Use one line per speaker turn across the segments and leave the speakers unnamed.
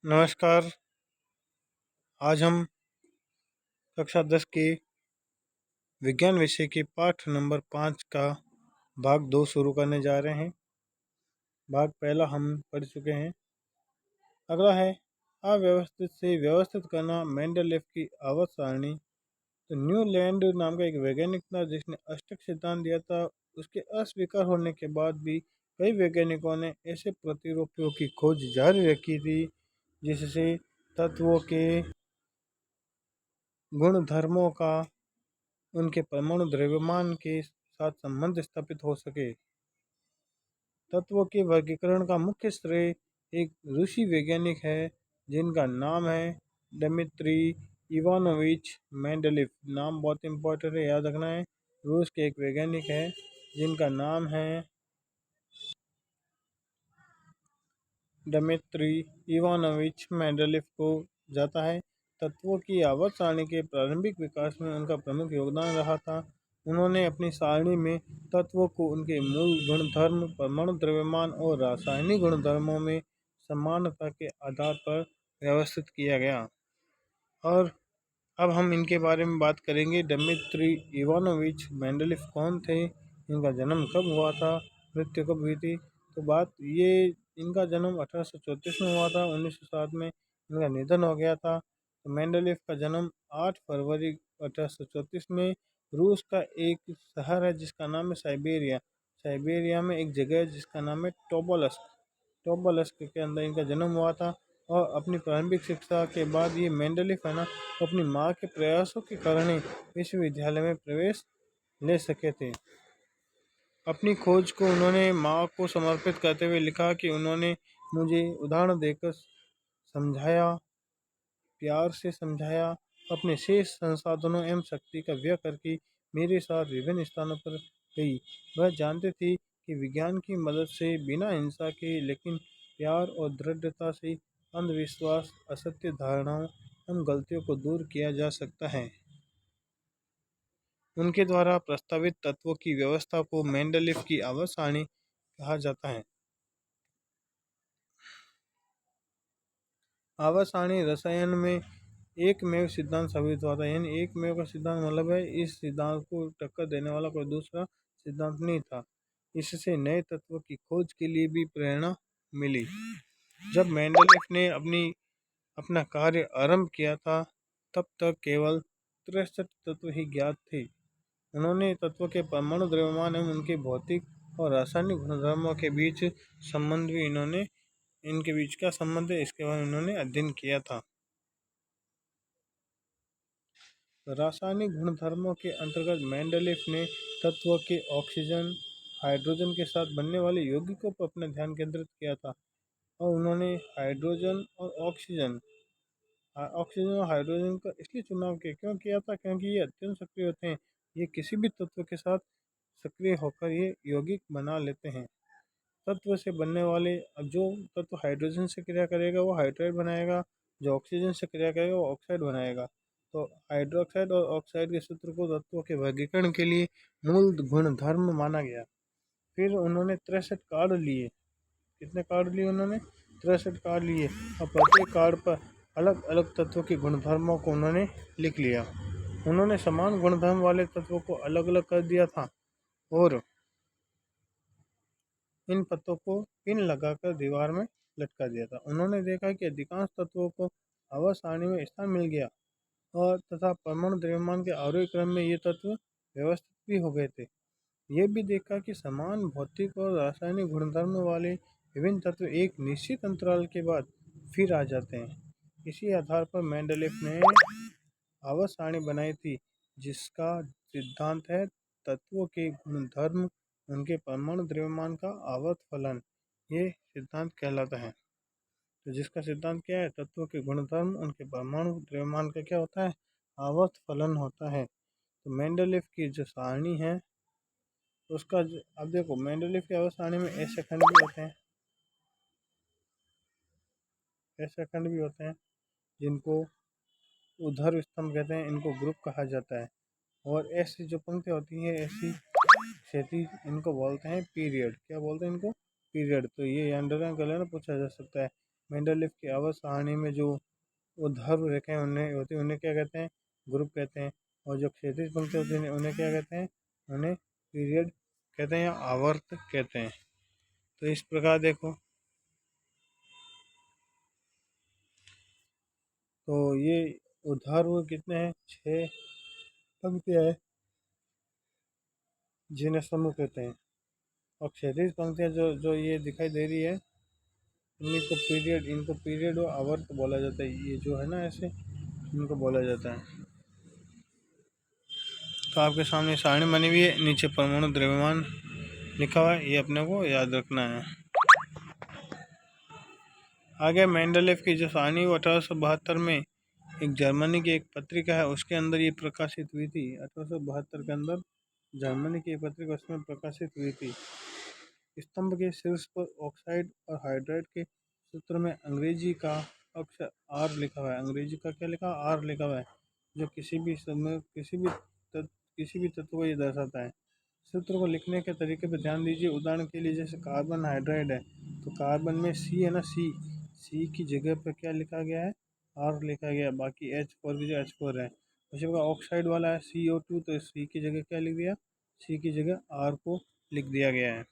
नमस्कार। आज हम कक्षा 10 के विज्ञान विषय के पाठ नंबर 5 का भाग 2 शुरू करने जा रहे हैं। भाग पहला हम पढ़ चुके हैं। अगला है अव्यवस्थित से व्यवस्थित करना, मेंडलेव की आवर्त सारणी। तो न्यूलैंड नाम का एक वैज्ञानिक था जिसने अष्टक सिद्धांत दिया था। उसके अस्वीकार होने के बाद भी कई वैज्ञानिकों ने ऐसे प्रतिरूपों की खोज जारी रखी थी जिससे तत्वों के गुणधर्मों का उनके परमाणु द्रव्यमान के साथ संबंध स्थापित हो सके। तत्वों के वर्गीकरण का मुख्य श्रेय एक रूसी वैज्ञानिक है जिनका नाम है डिमित्री इवानोविच मेंडलीव। नाम बहुत इंपॉर्टेंट है, याद रखना है। रूस के एक वैज्ञानिक है जिनका नाम है डिमित्री इवानोविच मेंडलीव को जाता है। तत्वों की आवर्त सारणी के प्रारंभिक विकास में उनका प्रमुख योगदान रहा था। उन्होंने अपनी सारणी में तत्वों को उनके मूल गुणधर्म, परमाणु द्रव्यमान और रासायनिक गुणधर्मों में समानता के आधार पर व्यवस्थित किया गया। और अब हम इनके बारे में बात करेंगे। डिमित्री इवानोविच मेंडलीव कौन थे, इनका जन्म कब हुआ था, मृत्यु कब हुई थी। तो बात ये, इनका जन्म 1834 में हुआ था। 1907 में इनका निधन हो गया था। तो मेंडलीव का जन्म 8 फरवरी 1834 में रूस का एक शहर है जिसका नाम है साइबेरिया। साइबेरिया में एक जगह है जिसका नाम है टोबोलस्क। टोबोलस्क के अंदर इनका जन्म हुआ था। और अपनी प्रारंभिक शिक्षा के बाद ये मेंडलीव है ना, अपनी माँ के प्रयासों के कारण ही विश्वविद्यालय में प्रवेश ले सके थे। अपनी खोज को उन्होंने माँ को समर्पित करते हुए लिखा कि उन्होंने मुझे उदाहरण देकर समझाया, प्यार से समझाया, अपने शेष संसाधनों एवं शक्ति का व्यय करके मेरे साथ विभिन्न स्थानों पर गई। वह जानते थे कि विज्ञान की मदद से बिना हिंसा के लेकिन प्यार और दृढ़ता से अंधविश्वास, असत्य धारणाओं एवं गलतियों को दूर किया जा सकता है। उनके द्वारा प्रस्तावित तत्वों की व्यवस्था को मेंडलीव की आवर्त सारणी कहा जाता है। आवर्त सारणी रसायन में एकमेव सिद्धांत साबित हुआ था। यानी एकमेव का सिद्धांत मतलब है इस सिद्धांत को टक्कर देने वाला कोई दूसरा सिद्धांत नहीं था। इससे नए तत्वों की खोज के लिए भी प्रेरणा मिली। जब मेंडलीव ने अपना कार्य आरंभ किया था तब तक केवल 63 तत्व ही ज्ञात थे। उन्होंने तत्वों के परमाणु द्रव्यमान एवं उनके भौतिक और रासायनिक गुणधर्मों के बीच संबंध भी इनके बीच का संबंध है, इसके बारे में उन्होंने अध्ययन किया था। रासायनिक गुणधर्मों के अंतर्गत मेंडलीव ने तत्वों के ऑक्सीजन, हाइड्रोजन के साथ बनने वाले यौगिकों पर अपना ध्यान केंद्रित किया था। और उन्होंने हाइड्रोजन और ऑक्सीजन और हाइड्रोजन का इसलिए चुनाव क्यों किया था, क्योंकि ये अत्यंत सक्रिय होते हैं। ये किसी भी तत्व के साथ सक्रिय होकर ये यौगिक बना लेते हैं। तत्व से बनने वाले, अब जो तत्व हाइड्रोजन से क्रिया करेगा वो हाइड्राइड बनाएगा, जो ऑक्सीजन से क्रिया करेगा वो ऑक्साइड बनाएगा। तो हाइड्रोक्साइड और ऑक्साइड के सूत्र को तत्वों के वर्गीकरण के लिए मूल गुणधर्म माना गया। फिर उन्होंने 63 कार्ड लिए। कितने कार्ड लिए उन्होंने? 63 कार्ड लिए। और प्रत्येक कार्ड पर अलग अलग तत्वों के गुणधर्मों को उन्होंने लिख लिया। उन्होंने समान गुणधर्म वाले तत्वों को अलग अलग कर दिया था और इन पत्तों को पिन लगाकर दीवार में लटका दिया था। उन्होंने देखा कि अधिकांश तत्वों को आवर्त सारणी में स्थान मिल गया और तथा परमाणु द्रव्यमान के आरोही क्रम में ये तत्व व्यवस्थित भी हो गए थे। ये भी देखा कि समान भौतिक और रासायनिक गुणधर्म वाले विभिन्न तत्व एक निश्चित अंतराल के बाद फिर आ जाते हैं। इसी आधार पर मेंडलीव ने आवर्त सारणी बनाई थी जिसका सिद्धांत है तत्वों के गुणधर्म, उनके परमाणु द्रव्यमान का आवर्त फलन। ये सिद्धांत कहलाता है। तो जिसका सिद्धांत क्या है? तत्वों के गुणधर्म, उनके परमाणु द्रव्यमान का क्या होता है? आवर्त फलन होता है। तो मेंडलीव की जो सारणी है उसका अब देखो, मेंडलीव की आवर्त सारणी में ऐसे खंड भी होते हैं, ऐसे खंड भी होते हैं जिनको ऊर्ध्व स्तंभ कहते हैं, इनको ग्रुप कहा जाता है। और ऐसी जो पंक्ति होती है, ऐसी क्षैतिज, इनको बोलते हैं पीरियड। क्या बोलते हैं इनको? पीरियड। तो ये अंडरलाइन कर लेना, पूछा जा सकता है। मेंडलीफ की आवास सारणी में जो ऊर्ध्व रेखाएं उन्हें क्या कहते हैं? ग्रुप कहते हैं। और जो क्षैतिज पंक्ति होती है उन्हें क्या कहते हैं? उन्हें पीरियड कहते हैं या आवर्त कहते हैं। तो इस प्रकार देखो, तो ये ऊर्ध्व कितने हैं? 6 पंक्तियाँ हैं जिन्हें समूह कहते हैं। और क्षैतिज पंक्तियाँ जो जो ये दिखाई दे रही है, इनको पीरियड और आवर्त बोला जाता है। ये जो है ना, ऐसे इनको बोला जाता है। तो आपके सामने सारणी बनी हुई है, नीचे परमाणु द्रव्यमान लिखा हुआ है, ये अपने को याद रखना है। आगे मेंडलीफ की जो सारणी वो 1872 में एक जर्मनी की एक पत्रिका है उसके अंदर ये प्रकाशित हुई थी। 1872 के अंदर जर्मनी की एक पत्रिका उसमें प्रकाशित हुई थी। स्तंभ के शीर्ष पर ऑक्साइड और हाइड्राइड के सूत्र में अंग्रेजी का अक्षर आर लिखा हुआ है। अंग्रेजी का क्या लिखा? आर लिखा हुआ है, जो किसी भी तत्व को ये दर्शाता है। सूत्र को लिखने के तरीके पर ध्यान दीजिए। उदाहरण के लिए जैसे कार्बन हाइड्राइड है, तो कार्बन में सी है ना, सी की जगह पर क्या लिखा गया है? आर लिखा गया है। बाकी H4 की जगह H4 है। उसी प्रकार ऑक्साइड वाला है CO2, तो सी की जगह क्या लिख दिया? सी की जगह आर को लिख दिया गया है।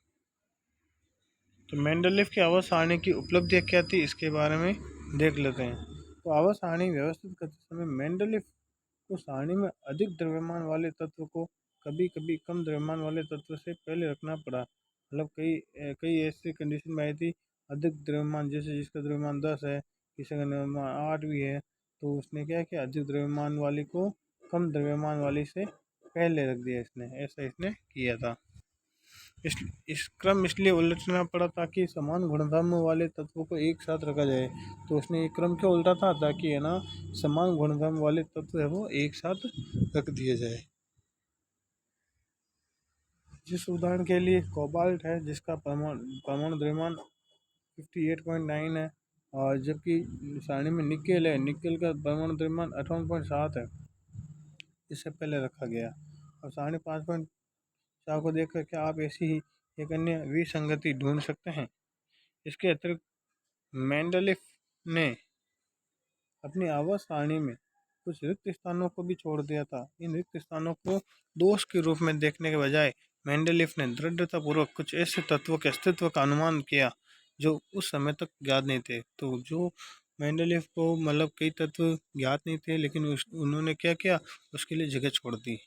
तो मेंडलीफ की आवास सारणी की उपलब्धियाँ क्या थी, इसके बारे में देख लेते हैं। तो आवास सारणी व्यवस्थित करते समय मेंडलीफ को सारणी में अधिक द्रव्यमान वाले तत्व को कभी कभी कम द्रव्यमान वाले तत्व से पहले रखना पड़ा। मतलब कई ऐसी कंडीशन में आई थी, अधिक द्रव्यमान, जैसे जिसका द्रव्यमान 10 है, किसी का द्रव्यमान 8 भी है, तो उसने क्या किया? अधिक द्रव्यमान वाली को कम द्रव्यमान वाली से पहले रख दिया। ऐसा इसने किया था। इस क्रम इसलिए उलटना पड़ा ताकि समान गुणधर्म वाले तत्वों को एक साथ रखा जाए। तो उसने ये क्रम क्यों उल्टा था? ताकि है ना, समान गुणधर्म वाले तत्व है वो एक साथ रख दिए जाए। जिस उदाहरण के लिए कोबाल्ट है, जिसका परमाणु द्रव्यमान 58.9 है, और जबकि सारणी में निकेल है, निकेल का परमाणु द्रव्यमान 58.7 है, इससे पहले रखा गया। और सारणी 5.4 को देख करके आप ऐसी ही एक अन्य विसंगति ढूंढ सकते हैं। इसके अतिरिक्त मेंडलीफ ने अपनी आवास सारणी में कुछ रिक्त स्थानों को भी छोड़ दिया था। इन रिक्त स्थानों को दोष के रूप में देखने के बजाय मेंडलीफ ने दृढ़तापूर्वक कुछ ऐसे तत्वों के अस्तित्व का अनुमान किया जो उस समय तक ज्ञात नहीं थे। तो जो मेंडलीफ को मतलब कई तत्व ज्ञात नहीं थे, लेकिन उन्होंने क्या किया? उसके लिए जगह छोड़ दी।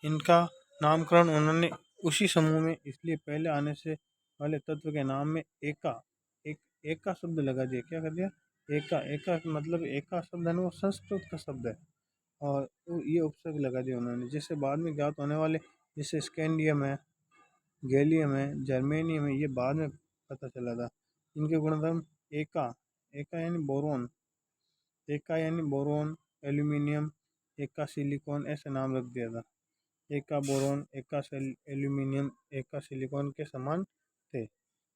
इनका नामकरण उन्होंने उसी समूह में इसलिए पहले आने से वाले तत्व के नाम में एका शब्द लगा दिया। क्या कर दिया? एका मतलब एका शब्द है ना, वो संस्कृत का शब्द है, और ये उपसर्ग लगा दिया उन्होंने। जिससे बाद में ज्ञात होने वाले, जैसे स्कैंडियम है, गैलियम है, जर्मेनियम है, ये बाद में पता चला था। इनके गुणधर्म एका एका यानी बोरोन एल्यूमिनियम, एका सिलिकॉन, ऐसे नाम रख दिया था। एका बोरोन, एका एल्यूमिनियम, एका सिलिकॉन के समान थे।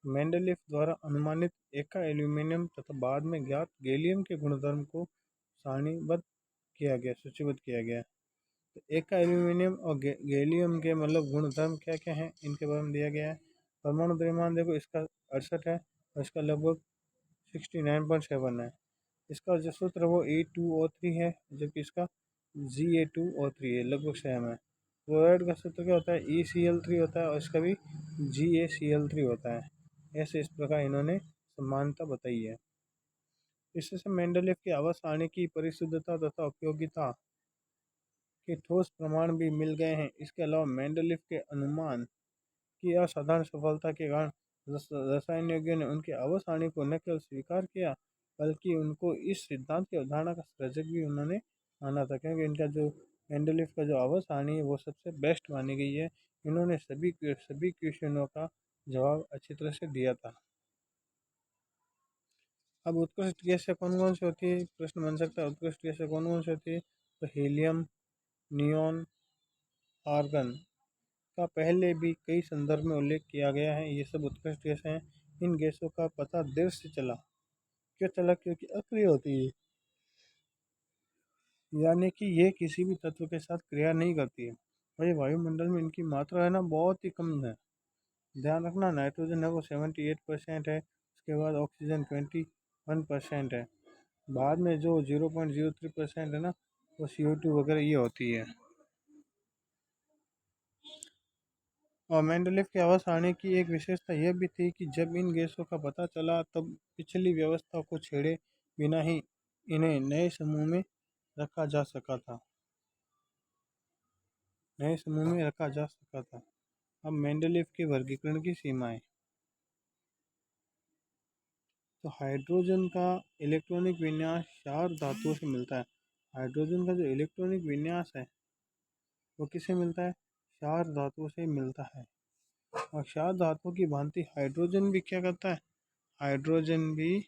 मेंडलीफ द्वारा अनुमानित एका एल्यूमिनियम तथा बाद में ज्ञात गैलियम के गुणधर्म को सारणीबद्ध किया गया, सूचीबद्ध किया गया। तो एका एल्यूमिनियम और गैलियम के मतलब गुणधर्म क्या क्या हैं, इनके बारे में दिया गया है। परमाणु द्रव्यमान देखो, इसका 68 है और इसका लगभग 69.7 है। इसका जो सूत्र वो E2O3 है, जबकि इसका Ga2O3 है, लगभग सेम है। क्लोराइड का सूत्र क्या होता है? ECl3 होता है, और इसका भी GaCl3 होता है। ऐसे इस प्रकार इन्होंने समानता बताई है। इससे मेंडलीफ की आवास सारणी की परिशुद्धता तथा उपयोगिता के ठोस प्रमाण भी मिल गए हैं। इसके अलावा मेंडलीफ के अनुमान की असाधारण सफलता के कारण रसायनज्ञों ने उनकी आवास सारणी को न केवल स्वीकार किया, बल्कि उनको इस सिद्धांत की अवधारणा का सृजक भी उन्होंने माना था। क्योंकि इनका जो मेंडलीफ का जो आवास सारणी है वो सबसे बेस्ट मानी गई है। इन्होंने सभी क्वेश्चनों का जवाब अच्छी तरह से दिया था। अब उत्कृष्ट गैसें कौन कौन सी होती है? प्रश्न बन सकता है, उत्कृष्ट गैसें कौन कौन सी होती है? तो हीलियम, नियॉन, आर्गन का पहले भी कई संदर्भ में उल्लेख किया गया है। ये सब उत्कृष्ट गैसें हैं। इन गैसों का पता देर से चला। क्यों चला? क्योंकि अक्रिय होती है, यानी कि ये किसी भी तत्व के साथ क्रिया नहीं करती है। और ये वायुमंडल में इनकी मात्रा है ना, बहुत ही कम है। ध्यान रखना, नाइट्रोजन है वो 78% है, उसके बाद ऑक्सीजन 20 1% है। बाद में जो 0.03% है ना, वो CO2 वगैरह ये होती है। और मेंडलीव के आवास आने की एक विशेषता यह भी थी कि जब इन गैसों का पता चला तब पिछली व्यवस्था को छेड़े बिना ही इन्हें नए समूह में रखा जा सका था। अब मेंडलीव के वर्गीकरण की सीमाएं। तो हाइड्रोजन का इलेक्ट्रॉनिक विन्यास क्षार धातुओं से मिलता है। हाइड्रोजन का जो इलेक्ट्रॉनिक विन्यास है वो किससे मिलता है? क्षार धातुओं से मिलता है। और क्षार धातुओं की भांति हाइड्रोजन भी क्या करता है? हाइड्रोजन भी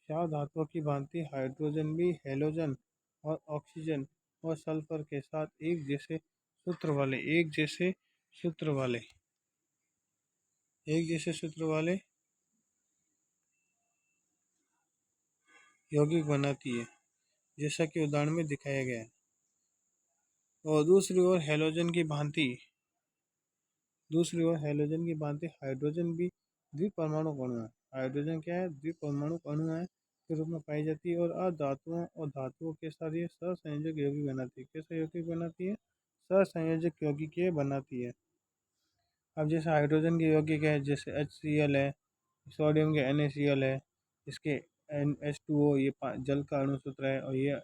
क्षार धातुओं की भांति हाइड्रोजन भी हैलोजन और ऑक्सीजन और सल्फर के साथ एक जैसे सूत्र वाले यौगिक बनाती है, जैसा कि उदाहरण में दिखाया गया है। और दूसरी ओर हैलोजन की भांति हाइड्रोजन भी द्विपरमाणु अणु है। हाइड्रोजन क्या है? द्विपरमाणु अणु है के रूप में पाई जाती है और अधातुओं और धातुओं के साथ ये सहसंयोजक यौगिक बनाती है। कैसे यौगिक बनाती है? सहसंयोजक यौगिक बनाती है। अब जैसे हाइड्रोजन के यौगिक है, जैसे HCl है, सोडियम के NaCl है, इसके H2O ये जल का अणु सूत्र है, और ये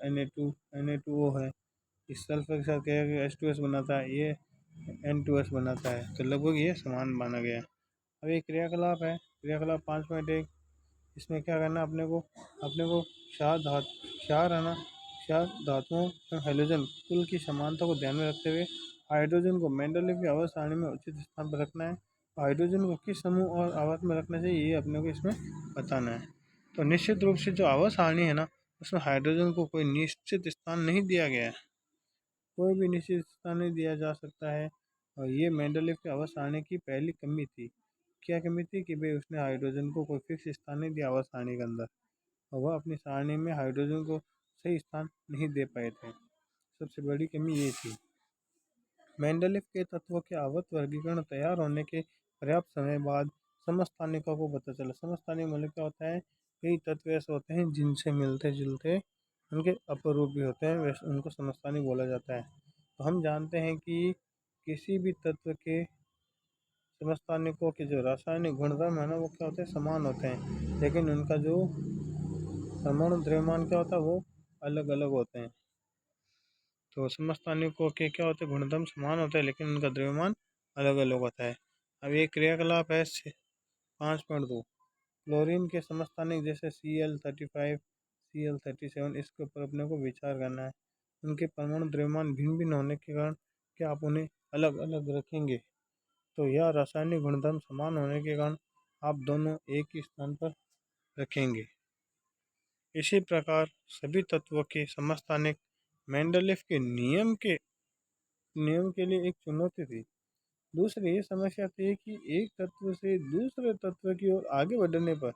Na2O है। इस सल्फर के साथ क्या है? H2S बनाता है, ये N2S बनाता है। तो लगभग ये समान माना गया है। अब ये क्रियाकलाप है, क्रियाकलाप 5.1। इसमें क्या करना है अपने को क्षार है ना, क्षार धातुओं और हैलोजन कुल की समानता को ध्यान में रखते हुए हाइड्रोजन को मेंडलीव की आवर्त सारणी में उचित स्थान पर रखना है। हाइड्रोजन को किस समूह और आवर्त में रखना चाहिए, ये अपने को इसमें बताना है। तो निश्चित रूप से जो आवर्त सारणी है ना, उसमें हाइड्रोजन को कोई निश्चित स्थान नहीं दिया गया है, कोई भी निश्चित स्थान नहीं दिया जा सकता है। और ये मेंडलीव की आवर्त सारणी की पहली कमी थी। क्या कमी थी? कि भाई उसने हाइड्रोजन को कोई फिक्स स्थान नहीं दिया आवर्त सारणी के अंदर, और वह अपनी सारणी में हाइड्रोजन को सही स्थान नहीं दे पाए थे। सबसे बड़ी कमी ये थी। मेंडलीव के तत्वों के आवर्त वर्गीकरण तैयार होने के पर्याप्त समय बाद समस्थानिकों को पता चला। समस्थानिक मतलब क्या होता है? कई तत्व ऐसे होते हैं जिनसे मिलते जुलते उनके अपरूप भी होते हैं, वैसे उनको समस्थानिक बोला जाता है। तो हम जानते हैं कि किसी भी तत्व के समस्थानिकों के जो रासायनिक गुणधर्म है ना, वो क्या होते हैं? समान होते हैं, लेकिन उनका जो परमाणु द्रव्यमान क्या होता है? वो अलग अलग होते हैं। तो समस्थानिकों के क्या होते हैं? गुणधर्म समान होते हैं, लेकिन उनका द्रव्यमान अलग अलग होता है। अब ये क्रियाकलाप है 5.2। क्लोरीन के समस्थानिक जैसे Cl35, Cl37, इसके ऊपर अपने को विचार करना है। उनके परमाणु द्रव्यमान भिन्न भिन्न होने के कारण क्या आप उन्हें अलग अलग रखेंगे? तो यह रासायनिक गुणधर्म समान होने के कारण आप दोनों एक ही स्थान पर रखेंगे। इसी प्रकार सभी तत्वों के समस्थानिक मेंडलीव के नियम के लिए एक चुनौती थी। दूसरी ये समस्या थी कि एक तत्व से दूसरे तत्व की ओर आगे बढ़ने पर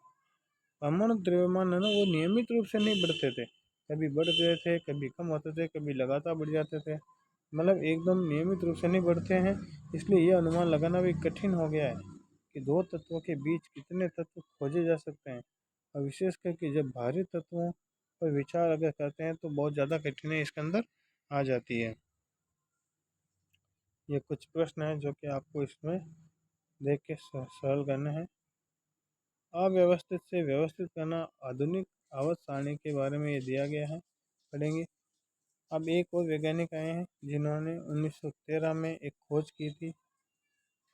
परमाणु द्रव्यमान है ना, वो नियमित रूप से नहीं बढ़ते थे। कभी बढ़ गए थे, कभी कम होते थे, कभी लगातार बढ़ जाते थे। मतलब एकदम नियमित रूप से नहीं बढ़ते हैं। इसलिए यह अनुमान लगाना भी कठिन हो गया है कि दो तत्वों के बीच कितने तत्व खोजे जा सकते हैं। और विशेष करके जब भारी तत्वों पर विचार अगर करते हैं तो बहुत ज़्यादा कठिनाई इसके अंदर आ जाती है। ये कुछ प्रश्न हैं जो कि आपको इसमें देख के सरल करने हैं। अव्यवस्थित से व्यवस्थित करना, आधुनिक आवर्त सारणी के बारे में ये दिया गया है, पढ़ेंगे। अब एक और वैज्ञानिक आए हैं जिन्होंने 1913 में एक खोज की थी,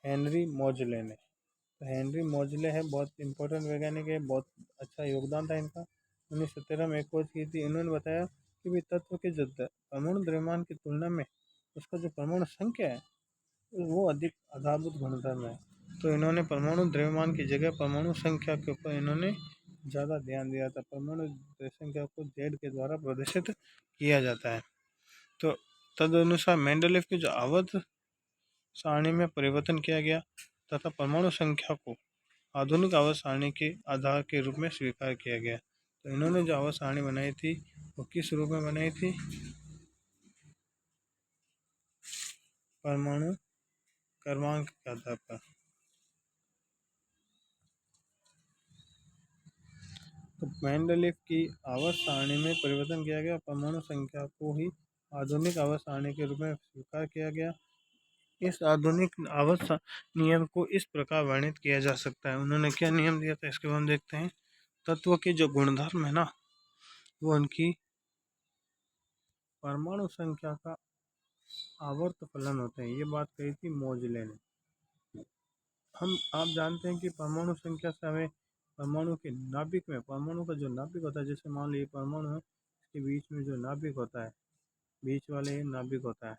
हेनरी मोजले ने। तो हेनरी मोजले है, बहुत इंपॉर्टेंट वैज्ञानिक है, बहुत अच्छा योगदान था इनका। 1913 में एक खोज की थी। इन्होंने बताया कि भी तत्व के जो परमाणु द्रव्यमान की तुलना में उसका जो परमाणु संख्या है वो अधिक आधारभूत गुणधर्म है। तो इन्होंने परमाणु द्रव्यमान की जगह परमाणु संख्या के ऊपर इन्होंने ज़्यादा ध्यान दिया था। परमाणु संख्या को Z के द्वारा प्रदर्शित किया जाता है। तो तदनुसार मेंडलीव की जो आवर्त सारणी में परिवर्तन किया गया तथा परमाणु संख्या को आधुनिक आवर्त सारणी के आधार के रूप में स्वीकार किया गया। तो इन्होंने जो आवर्त सारणी बनाई थी वो किस रूप में बनाई थी? परमाणु क्रमांक के आधार पर। तो मेंडलीव की आवर्त सारणी में परिवर्तन किया गया, परमाणु संख्या को ही आधुनिक आवर्त सारणी के रूप में स्वीकार किया गया। इस आधुनिक आवर्त नियम को इस प्रकार वर्णित किया जा सकता है। उन्होंने क्या नियम दिया था इसके बाद हम देखते हैं। तत्व के जो गुणधर्म है ना, वो उनकी परमाणु संख्या का आवर्त फलन होते हैं। ये बात कही थी मोजले ने। आप जानते हैं कि परमाणु संख्या से हमें परमाणु के नाभिक में, परमाणु का जो नाभिक होता है, जैसे मान लीजिए परमाणु है, इसके बीच में जो नाभिक होता है, बीच वाले नाभिक होता है,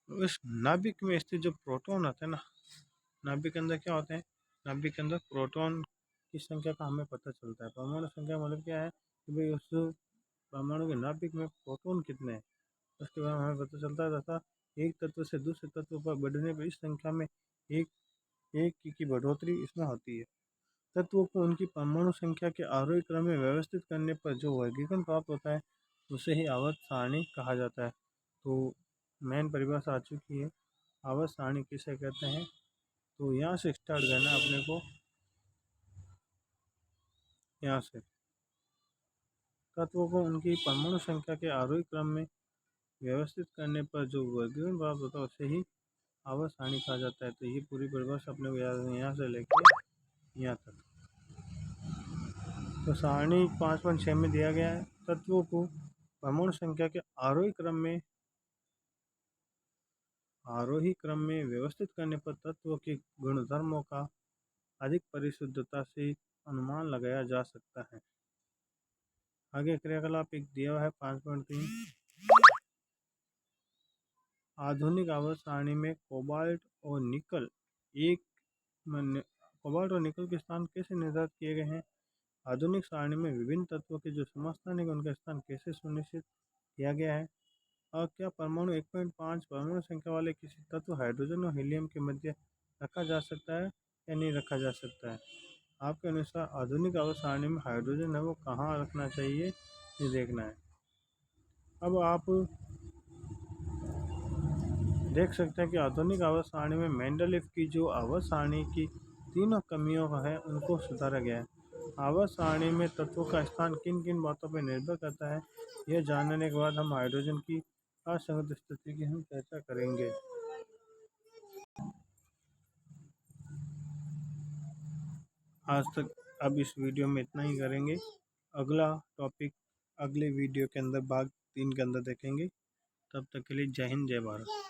तो इस नाभिक में स्थित जो प्रोटॉन होते हैं ना, नाभिक के अंदर क्या होते हैं, नाभिक के अंदर प्रोटॉन की संख्या का हमें पता चलता है। परमाणु संख्या मतलब क्या है कि भाई उस परमाणु के नाभिक में प्रोटॉन कितने हैं, उसके बाद हमें पता चलता है। तथा एक तत्व से दूसरे तत्व पर बढ़ने पर इस संख्या में एक एक की बढ़ोतरी इसमें होती है। तत्वों को उनकी परमाणु संख्या के आरोही क्रम में व्यवस्थित करने पर जो वर्गीकरण प्राप्त होता है, उसे ही आवर्त सारणी कहा जाता है। तो मेन परिभाषा आ चुकी है, आवर्त सारणी किसे कहते हैं। तो यहाँ से स्टार्ट करना है अपने को, यहाँ से तत्वों को उनकी परमाणु संख्या के आरोही क्रम में व्यवस्थित करने पर जो वर्गीकरण प्राप्त होता है, उसे ही आवर्त सारणी कहा जाता है। तो ये पूरी परिभाषा अपने को याद है, यहाँ से लेकर यहाँ तक। तो सारणी 5.6 में दिया गया है, तत्वों को परमाणु संख्या के आरोही क्रम में व्यवस्थित करने पर तत्व के गुणधर्मों का अधिक परिशुद्धता से अनुमान लगाया जा सकता है। आगे क्रियाकलाप एक दिया हुआ है 5.3। आधुनिक आवर्त सारणी में कोबाल्ट और निकल के स्थान कैसे निर्धारित किए गए हैं। आधुनिक सारणी में विभिन्न तत्वों के जो समस्थानिक उनका स्थान कैसे सुनिश्चित किया गया है। और क्या परमाणु 1.5 परमाणु संख्या वाले किसी तत्व हाइड्रोजन और हीलियम के मध्य रखा जा सकता है या नहीं रखा जा सकता है। आपके अनुसार आधुनिक आवर्त सारणी में हाइड्रोजन है वो कहाँ रखना चाहिए, ये देखना है। अब आप देख सकते हैं कि आधुनिक आवर्त सारणी में मेंडलीव की जो आवर्त सारणी की तीनों कमियों है उनको सुधारा गया है। आवर्त सारणी में तत्वों का स्थान किन किन बातों पर निर्भर करता है, यह जानने के बाद हम हाइड्रोजन की असंगत स्थिति की हम चर्चा करेंगे। आज तक अब इस वीडियो में इतना ही करेंगे। अगला टॉपिक अगले वीडियो के अंदर भाग 3 के अंदर देखेंगे। तब तक के लिए जय हिंद, जय भारत।